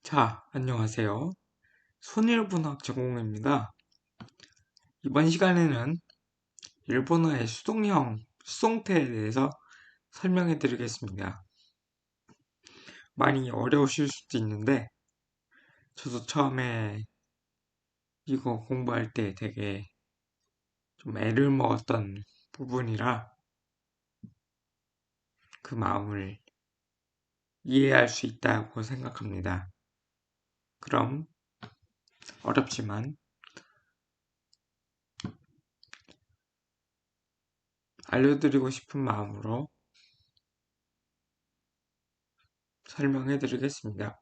자, 안녕하세요. 손일본학 전공입니다. 이번 시간에는 일본어의 수동형, 수동태에 대해서 설명해 드리겠습니다. 많이 어려우실 수도 있는데, 저도 처음에 이거 공부할 때 되게 좀 애를 먹었던 부분이라 그 마음을 이해할 수 있다고 생각합니다. 그럼 어렵지만 알려드리고 싶은 마음으로 설명해 드리겠습니다.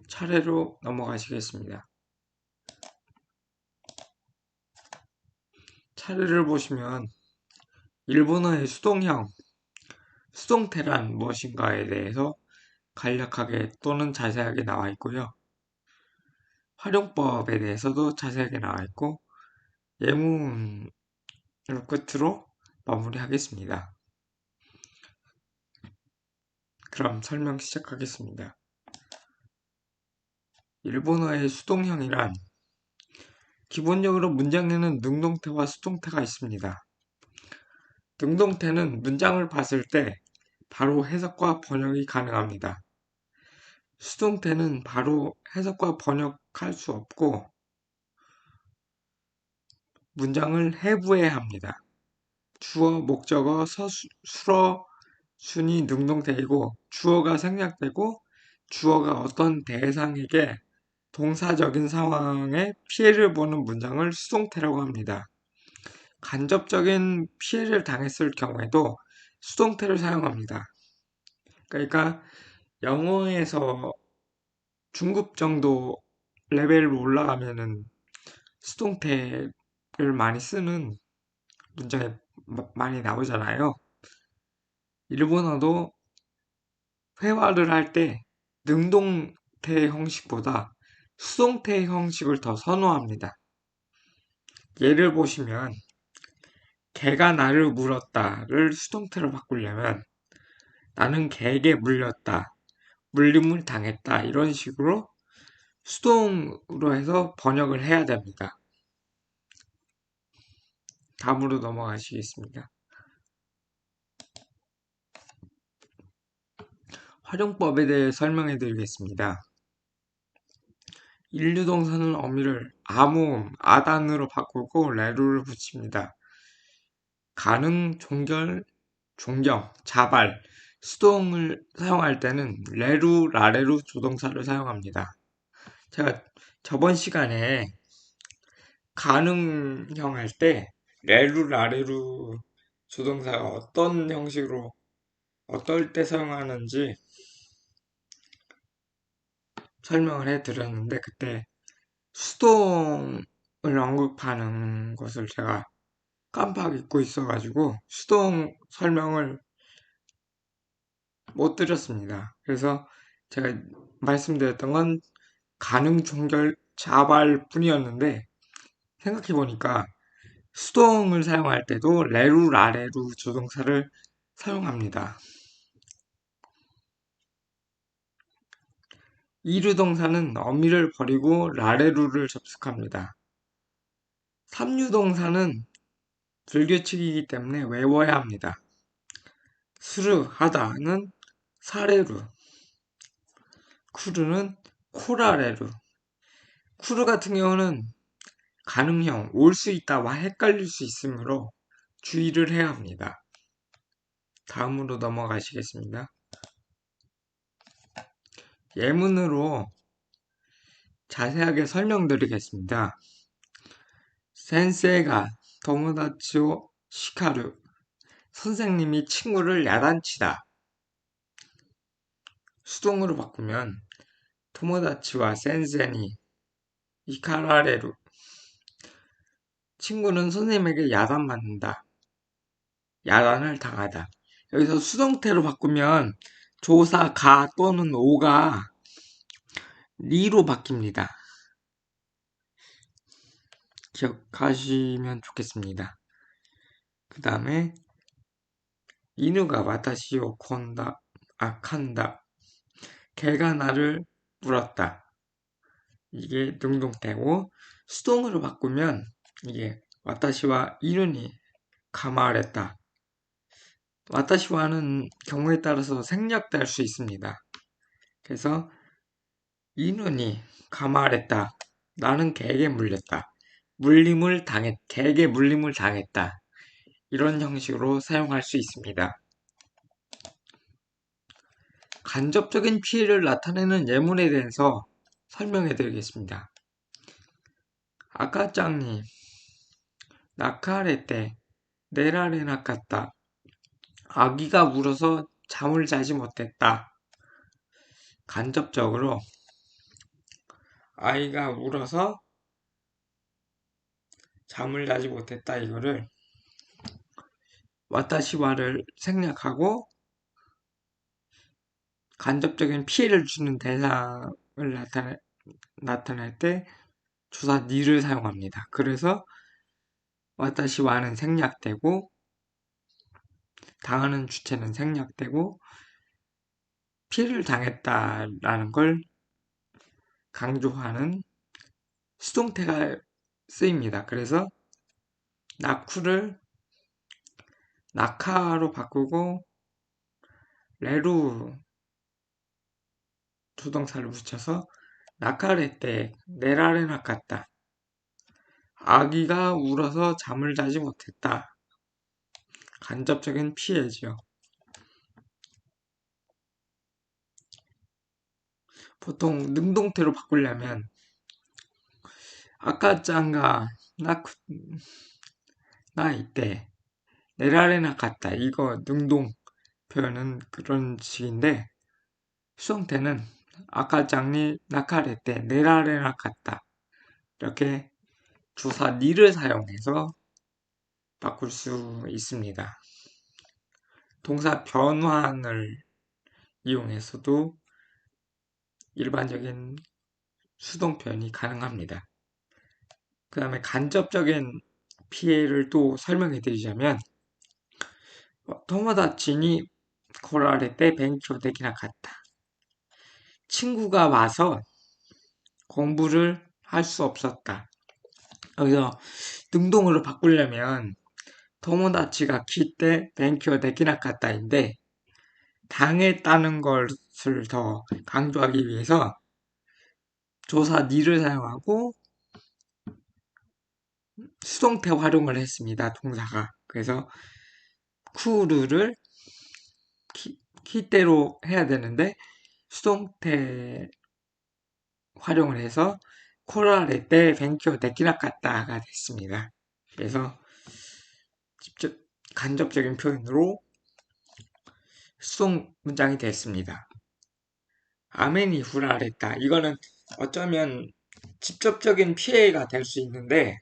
차례로 넘어가시겠습니다. 차례를 보시면 일본어의 수동형, 수동태란 무엇인가에 대해서 간략하게 또는 자세하게 나와 있고요. 활용법에 대해서도 자세하게 나와 있고 예문을 끝으로 마무리하겠습니다. 그럼 설명 시작하겠습니다. 일본어의 수동형이란 기본적으로 문장에는 능동태와 수동태가 있습니다. 능동태는 문장을 봤을 때 바로 해석과 번역이 가능합니다. 수동태는 바로 해석과 번역할 수 없고 문장을 해부해야 합니다. 주어, 목적어, 수어, 순이 능동태이고 주어가 생략되고 주어가 어떤 대상에게 동사적인 상황에 피해를 보는 문장을 수동태라고 합니다. 간접적인 피해를 당했을 경우에도 수동태를 사용합니다. 그러니까 영어에서 중급 정도 레벨로 올라가면은 수동태를 많이 쓰는 문장이 많이 나오잖아요. 일본어도 회화를 할 때 능동태 형식보다 수동태 형식을 더 선호합니다. 예를 보시면 개가 나를 물었다를 수동태로 바꾸려면 나는 개에게 물렸다, 물림을 당했다 이런 식으로 수동으로 해서 번역을 해야 됩니다. 다음으로 넘어가시겠습니다. 활용법에 대해 설명해 드리겠습니다. 인류동사는 어미를 아모음, 아단으로 바꾸고 레루를 붙입니다. 가능, 종결, 종경, 자발, 수동을 사용할 때는 레루, 라레루 조동사를 사용합니다. 제가 저번 시간에 가능형 할 때 레루, 라레루 조동사가 어떤 형식으로 어떨 때 사용하는지 설명을 해드렸는데 그때 수동을 언급하는 것을 제가 깜빡 잊고 있어가지고 수동 설명을 못 드렸습니다. 그래서 제가 말씀드렸던 건 가능, 종결, 자발 뿐이었는데 생각해보니까 수동을 사용할 때도 레루, 라레루 조동사를 사용합니다. 이류동사는 어미를 버리고 라레루를 접속합니다. 삼류동사는 불규칙이기 때문에 외워야 합니다. 스르, 하다는 사레루, 쿠르는 코라레루. 쿠르 같은 경우는 가능형, 올 수 있다와 헷갈릴 수 있으므로 주의를 해야 합니다. 다음으로 넘어가시겠습니다. 예문으로 자세하게 설명드리겠습니다. 센세가 도모다치오 시카루 선생님이 친구를 야단치다. 수동으로 바꾸면 토모다치와 센세니 이카라레루 친구는 선생님에게 야단맞는다. 야단을 당하다. 여기서 수동태로 바꾸면 조사 가 또는 오가 리로 바뀝니다. 기억하시면 좋겠습니다. 그 다음에 이누가 와타시오 콘다 칸다 개가 나를 물었다. 이게 능동태고 수동으로 바꾸면 이게 와타시와 이눈이 가마했다. 와타시와는 경우에 따라서 생략될 수 있습니다. 그래서 이눈이 가마했다. 나는 개에게 물렸다. 개에게 물림을 당했다. 이런 형식으로 사용할 수 있습니다. 간접적인 피해를 나타내는 예문에 대해서 설명해 드리겠습니다. 아까짱님, 나카레테, 내라레 나갔다. 아기가 울어서 잠을 자지 못했다. 간접적으로 아이가 울어서 잠을 자지 못했다 이거를 와타시와를 생략하고 간접적인 피해를 주는 대상을 나타낼 때 조사 니를 사용합니다. 그래서 와타시와는 생략되고 당하는 주체는 생략되고 피해를 당했다라는 걸 강조하는 수동태가 쓰입니다. 그래서 나쿠를 나카로 바꾸고 레루 조동사를 붙여서 나카레때 내라레 나갔다. 아기가 울어서 잠을 자지 못했다. 간접적인 피해죠. 보통 능동태로 바꾸려면 아까짱가 나 이때 내라레나 갔다. 이거 능동 표현은 그런 식인데 수동태는 아까짱니 나카레때 내라레나 갔다. 이렇게 조사 니를 사용해서 바꿀 수 있습니다. 동사 변환을 이용해서도 일반적인 수동 표현이 가능합니다. 그 다음에 간접적인 피해를 또 설명해 드리자면 토모다치니 코라레때 벤쿄 되기나 갔다. 친구가 와서 공부를 할 수 없었다. 여기서 능동으로 바꾸려면 토모다치가 키때 벤쿄 되기나 갔다인데 당했다는 것을 더 강조하기 위해서 조사 니를 사용하고 수동태 활용을 했습니다. 동사가. 그래서 쿠르를 키대로 해야 되는데 수동태 활용을 해서 코라레때 벤큐 데키나 갔다가 됐습니다. 그래서 직접 간접적인 표현으로 수동 문장이 됐습니다. 아멘이 후라레다. 이거는 어쩌면 직접적인 피해가 될 수 있는데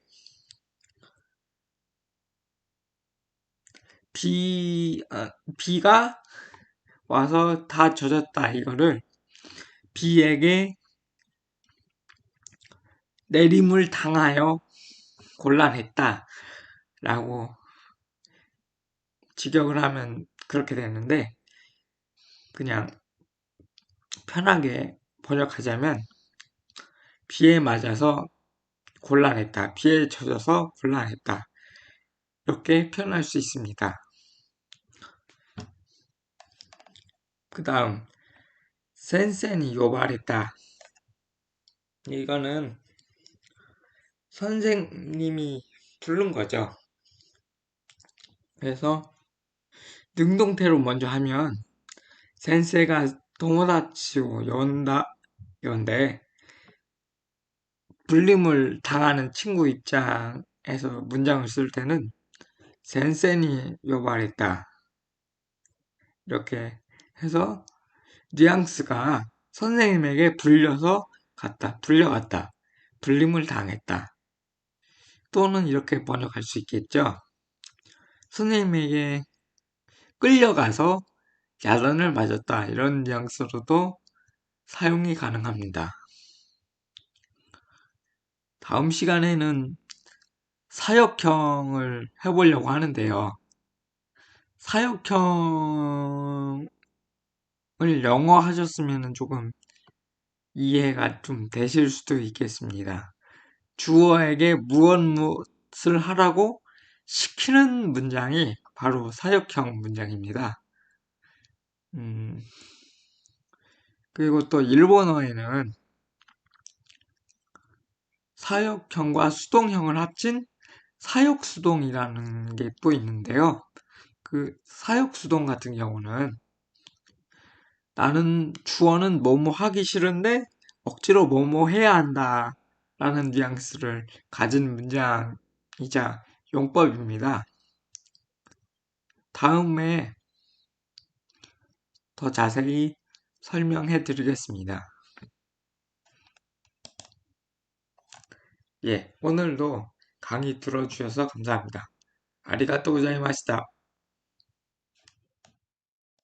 비가 와서 다 젖었다. 이거를 비에게 내림을 당하여 곤란했다. 라고 직역을 하면 그렇게 되는데 그냥 편하게 번역하자면 비에 맞아서 곤란했다. 비에 젖어서 곤란했다. 이렇게 표현할 수 있습니다. 그 다음 센센이 요발했다. 이거는 선생님이 부른 거죠. 그래서 능동태로 먼저 하면 센세가 토모다치고 연데 불림을 당하는 친구 입장에서 문장을 쓸 때는 센센이 요발했다. 이렇게 해서 뉘앙스가 선생님에게 불려갔다. 불림을 당했다. 또는 이렇게 번역할 수 있겠죠. 선생님에게 끌려가서 야단을 맞았다. 이런 뉘앙스로도 사용이 가능합니다. 다음 시간에는 사역형을 해보려고 하는데요. 사역형을 영어 하셨으면 조금 이해가 좀 되실 수도 있겠습니다. 주어에게 무엇을 하라고 시키는 문장이 바로 사역형 문장입니다. 음, 그리고 또 일본어에는 사역형과 수동형을 합친 사역수동이라는 게 또 있는데요. 그 사역수동 같은 경우는 나는 주어는 뭐뭐 하기 싫은데 억지로 뭐뭐 해야 한다 라는 뉘앙스를 가진 문장이자 용법입니다. 다음에 더 자세히 설명해 드리겠습니다. 예, 오늘도 강의 들어주셔서 감사합니다. 아리가또 고자이마시다.